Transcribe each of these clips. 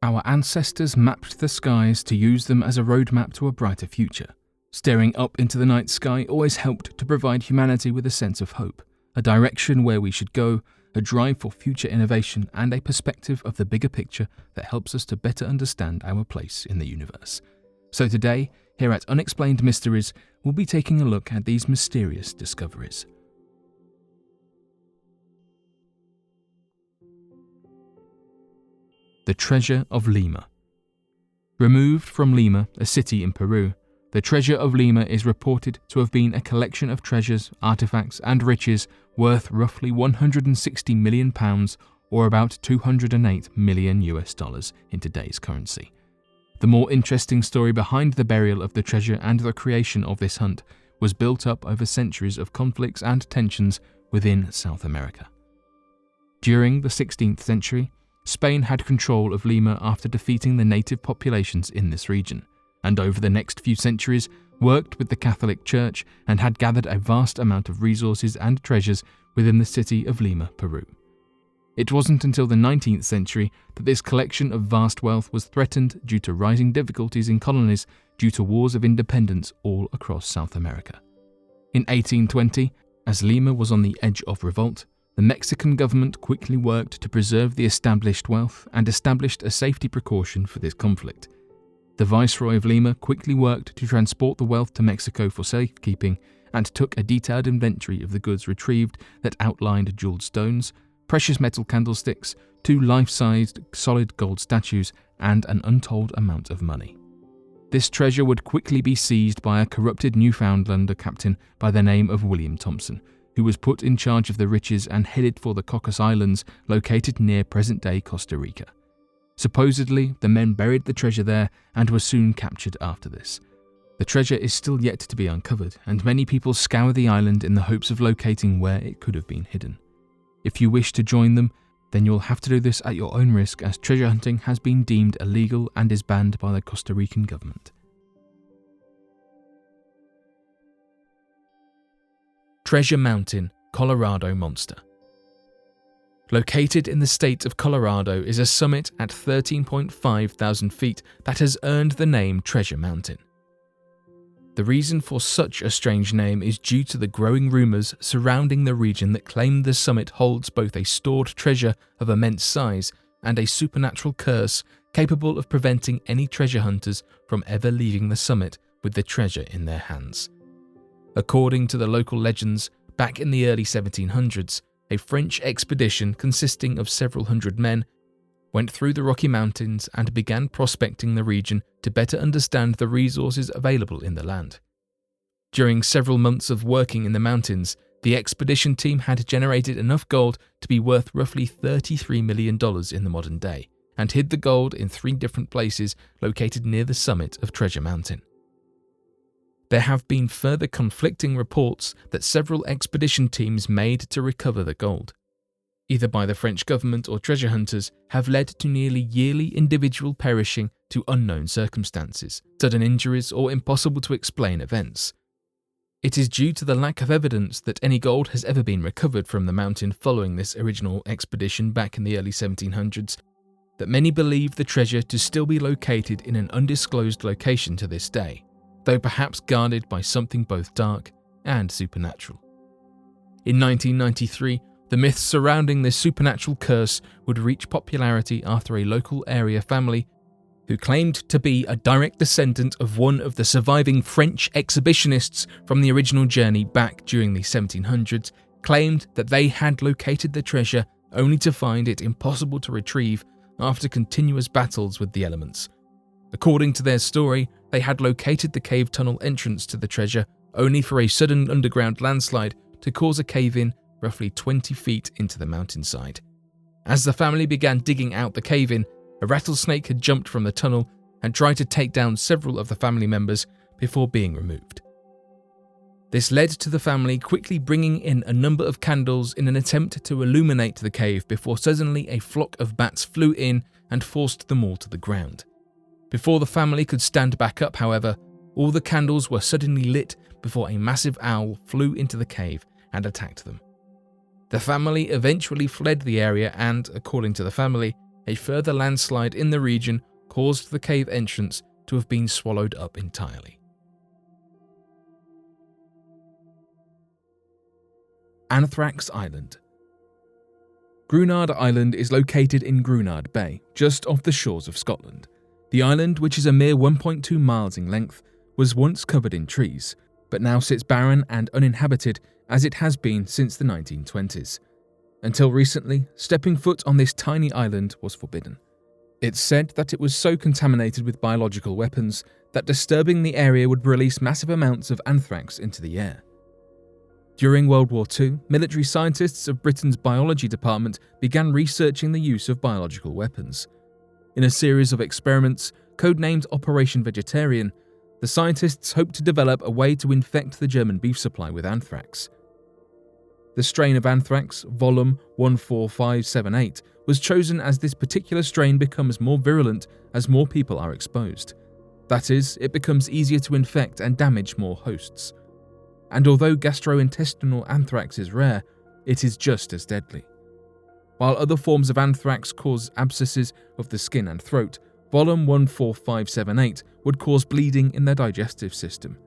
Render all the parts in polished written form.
Our ancestors mapped the skies to use them as a roadmap to a brighter future. Staring up into the night sky always helped to provide humanity with a sense of hope, a direction where we should go, a drive for future innovation, and a perspective of the bigger picture that helps us to better understand our place in the universe. So today, here at Unexplained Mysteries, we'll be taking a look at these mysterious discoveries. The Treasure of Lima. Removed from Lima, a city in Peru, the Treasure of Lima is reported to have been a collection of treasures, artifacts, and riches worth roughly £160 million, or about $208 million in today's currency. The more interesting story behind the burial of the treasure and the creation of this hunt was built up over centuries of conflicts and tensions within South America. During the 16th century, Spain had control of Lima after defeating the native populations in this region, and over the next few centuries worked with the Catholic Church and had gathered a vast amount of resources and treasures within the city of Lima, Peru. It wasn't until the 19th century that this collection of vast wealth was threatened due to rising difficulties in colonies due to wars of independence all across South America. In 1820, as Lima was on the edge of revolt, the Mexican government quickly worked to preserve the established wealth and established a safety precaution for this conflict. The Viceroy of Lima quickly worked to transport the wealth to Mexico for safekeeping and took a detailed inventory of the goods retrieved that outlined jeweled stones, precious metal candlesticks, 2 life-sized solid gold statues, and an untold amount of money. This treasure would quickly be seized by a corrupted Newfoundlander captain by the name of William Thompson, who was put in charge of the riches and headed for the Cocos Islands located near present-day Costa Rica. Supposedly, the men buried the treasure there and were soon captured after this. The treasure is still yet to be uncovered, and many people scour the island in the hopes of locating where it could have been hidden. If you wish to join them, then you'll have to do this at your own risk, as treasure hunting has been deemed illegal and is banned by the Costa Rican government. Treasure Mountain, Colorado Monster. Located in the state of Colorado is a summit at 13.5 thousand feet that has earned the name Treasure Mountain. The reason for such a strange name is due to the growing rumors surrounding the region that claim the summit holds both a stored treasure of immense size and a supernatural curse capable of preventing any treasure hunters from ever leaving the summit with the treasure in their hands. According to the local legends, back in the early 1700s, a French expedition consisting of several hundred men went through the Rocky Mountains and began prospecting the region to better understand the resources available in the land. During several months of working in the mountains, the expedition team had generated enough gold to be worth roughly $33 million in the modern day, and hid the gold in 3 different places located near the summit of Treasure Mountain. There have been further conflicting reports that several expedition teams made to recover the gold, either by the French government or treasure hunters, have led to nearly yearly individual perishing to unknown circumstances, sudden injuries, or impossible to explain events. It is due to the lack of evidence that any gold has ever been recovered from the mountain following this original expedition back in the early 1700s that many believe the treasure to still be located in an undisclosed location to this day, though perhaps guarded by something both dark and supernatural. In 1993, the myths surrounding this supernatural curse would reach popularity after a local area family, who claimed to be a direct descendant of one of the surviving French exhibitionists from the original journey back during the 1700s, claimed that they had located the treasure only to find it impossible to retrieve after continuous battles with the elements. According to their story, they had located the cave tunnel entrance to the treasure only for a sudden underground landslide to cause a cave-in roughly 20 feet into the mountainside. As the family began digging out the cave-in, a rattlesnake had jumped from the tunnel and tried to take down several of the family members before being removed. This led to the family quickly bringing in a number of candles in an attempt to illuminate the cave before suddenly a flock of bats flew in and forced them all to the ground. Before the family could stand back up, however, all the candles were suddenly lit before a massive owl flew into the cave and attacked them. The family eventually fled the area and, according to the family, A further landslide in the region caused the cave entrance to have been swallowed up entirely. Anthrax Island. Grunard Island is located in Grunard Bay, just off the shores of Scotland. The island, which is a mere 1.2 miles in length, was once covered in trees, but now sits barren and uninhabited as it has been since the 1920s. Until recently, stepping foot on this tiny island was forbidden. It's said that it was so contaminated with biological weapons that disturbing the area would release massive amounts of anthrax into the air. During World War II, military scientists of Britain's biology department began researching the use of biological weapons. In a series of experiments, codenamed Operation Vegetarian, the scientists hoped to develop a way to infect the German beef supply with anthrax. The strain of anthrax, Volum 14578, was chosen as this particular strain becomes more virulent as more people are exposed. That is, it becomes easier to infect and damage more hosts. And although gastrointestinal anthrax is rare, it is just as deadly. While other forms of anthrax cause abscesses of the skin and throat, Volum 14578 would cause bleeding in the digestive system,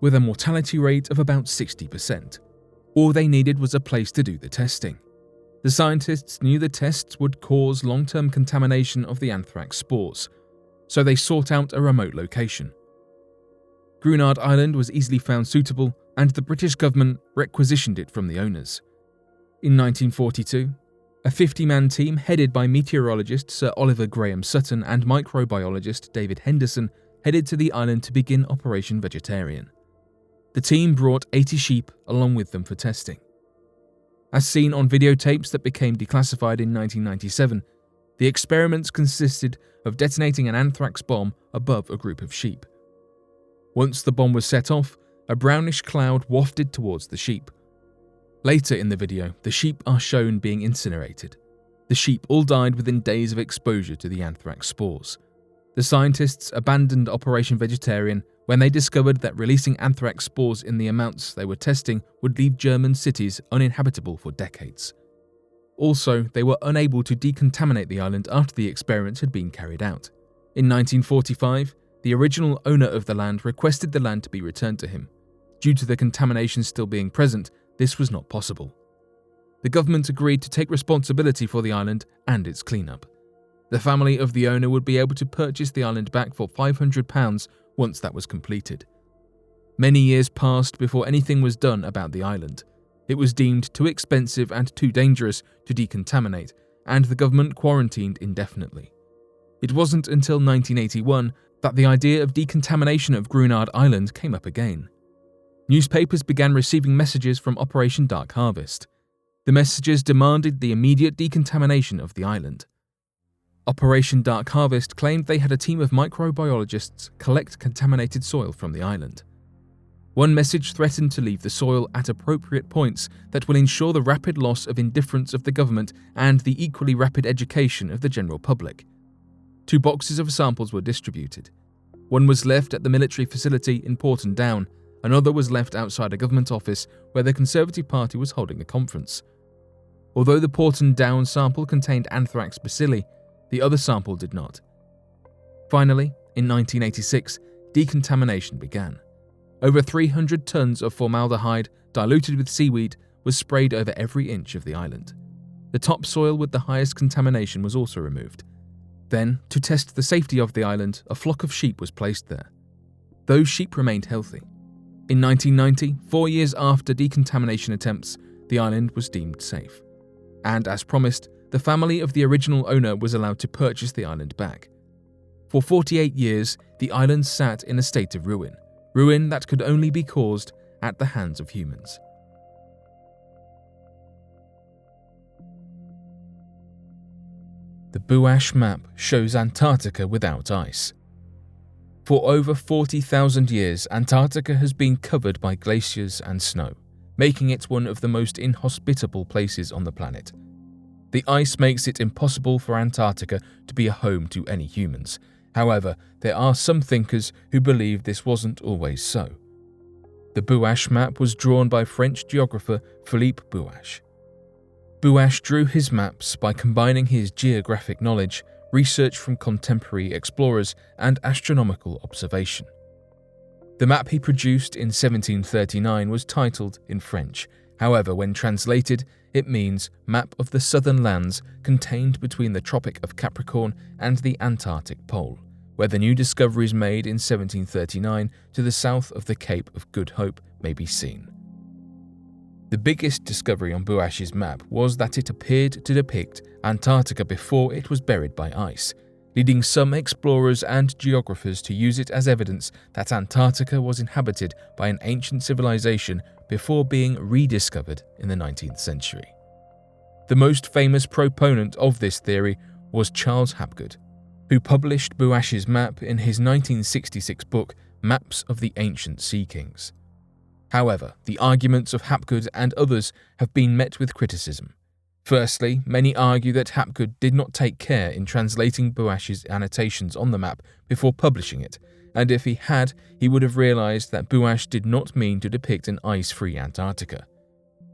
with a mortality rate of about 60%. All they needed was a place to do the testing. The scientists knew the tests would cause long-term contamination of the anthrax spores, so they sought out a remote location. Grunard Island was easily found suitable, and the British government requisitioned it from the owners. In 1942, a 50-man team headed by meteorologist Sir Oliver Graham Sutton and microbiologist David Henderson headed to the island to begin Operation Vegetarian. The team brought 80 sheep along with them for testing. As seen on videotapes that became declassified in 1997, the experiments consisted of detonating an anthrax bomb above a group of sheep. Once the bomb was set off, a brownish cloud wafted towards the sheep. Later in the video, the sheep are shown being incinerated. The sheep all died within days of exposure to the anthrax spores. The scientists abandoned Operation Vegetarian when they discovered that releasing anthrax spores in the amounts they were testing would leave German cities uninhabitable for decades. Also, they were unable to decontaminate the island after the experiment had been carried out. In 1945, the original owner of the land requested the land to be returned to him. Due to the contamination still being present, this was not possible. The government agreed to take responsibility for the island and its cleanup. The family of the owner would be able to purchase the island back for £500 once that was completed. Many years passed before anything was done about the island. It was deemed too expensive and too dangerous to decontaminate, and the government quarantined indefinitely. It wasn't until 1981 that the idea of decontamination of Grunard Island came up again. Newspapers began receiving messages from Operation Dark Harvest. The messages demanded the immediate decontamination of the island. Operation Dark Harvest claimed they had a team of microbiologists collect contaminated soil from the island. One message threatened to leave the soil at appropriate points that will ensure the rapid loss of indifference of the government and the equally rapid education of the general public. 2 boxes of samples were distributed. One was left at the military facility in Porton Down, another was left outside a government office where the Conservative Party was holding a conference. Although the Porton Down sample contained anthrax bacilli, the other sample did not. Finally, in 1986, decontamination began. Over 300 tons of formaldehyde diluted with seaweed was sprayed over every inch of the island. The topsoil with the highest contamination was also removed. Then, to test the safety of the island, a flock of sheep was placed there. Those sheep remained healthy. In 1990, 4 years after decontamination attempts, the island was deemed safe. And as promised, the family of the original owner was allowed to purchase the island back. For 48 years, the island sat in a state of ruin that could only be caused at the hands of humans. The Boucher Map shows Antarctica without ice. For over 40,000 years, Antarctica has been covered by glaciers and snow, making it one of the most inhospitable places on the planet. The ice makes it impossible for Antarctica to be a home to any humans. However, there are some thinkers who believe this wasn't always so. The Boucher Map was drawn by French geographer Philippe Boucher. Boucher drew his maps by combining his geographic knowledge, research from contemporary explorers, and astronomical observation. The map he produced in 1739 was titled in French. However, when translated, it means Map of the Southern Lands contained between the Tropic of Capricorn and the Antarctic Pole, where the new discoveries made in 1739 to the south of the Cape of Good Hope may be seen. The biggest discovery on Boucher's map was that it appeared to depict Antarctica before it was buried by ice, leading some explorers and geographers to use it as evidence that Antarctica was inhabited by an ancient civilization before being rediscovered in the 19th century. The most famous proponent of this theory was Charles Hapgood, who published Boucher's map in his 1966 book Maps of the Ancient Sea Kings. However, the arguments of Hapgood and others have been met with criticism. Firstly, many argue that Hapgood did not take care in translating Boucher's annotations on the map before publishing it, and if he had, he would have realized that Boucher did not mean to depict an ice-free Antarctica.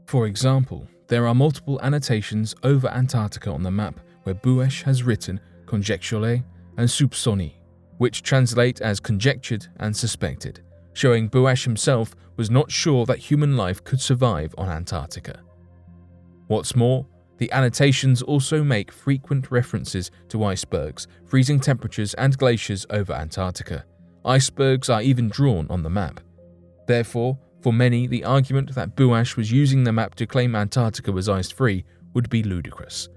For example, there are multiple annotations over Antarctica on the map where Boucher has written conjecturé and soupçonné, which translate as conjectured and suspected, showing Boucher himself was not sure that human life could survive on Antarctica. What's more, the annotations also make frequent references to icebergs, freezing temperatures, and glaciers over Antarctica. Icebergs are even drawn on the map. Therefore, for many, the argument that Boucher was using the map to claim Antarctica was ice-free would be ludicrous.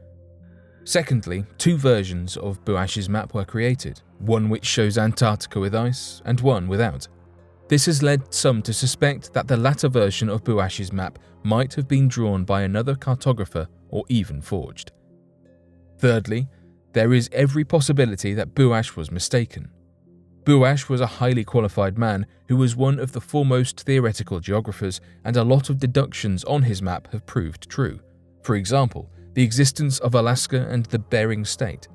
Secondly, two versions of Boucher's map were created, one which shows Antarctica with ice and one without. This has led some to suspect that the latter version of Boucher's map might have been drawn by another cartographer or even forged. Thirdly, there is every possibility that Boucher was mistaken. Boucher was a highly qualified man who was one of the foremost theoretical geographers, and a lot of deductions on his map have proved true. For example, the existence of Alaska and the Bering Strait.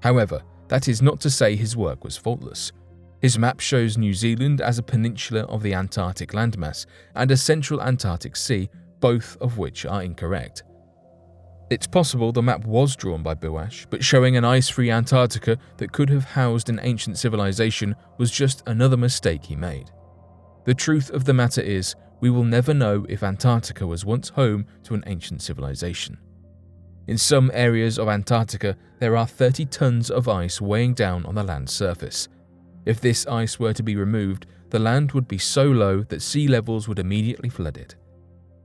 However, that is not to say his work was faultless. His map shows New Zealand as a peninsula of the Antarctic landmass and a central Antarctic Sea, both of which are incorrect. It's possible the map was drawn by Boucher, but showing an ice-free Antarctica that could have housed an ancient civilization was just another mistake he made. The truth of the matter is, we will never know if Antarctica was once home to an ancient civilization. In some areas of Antarctica, there are 30 tons of ice weighing down on the land's surface. If this ice were to be removed, the land would be so low that sea levels would immediately flood it.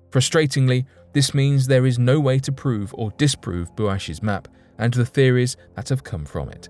Frustratingly, this means there is no way to prove or disprove Boucher's map and the theories that have come from it.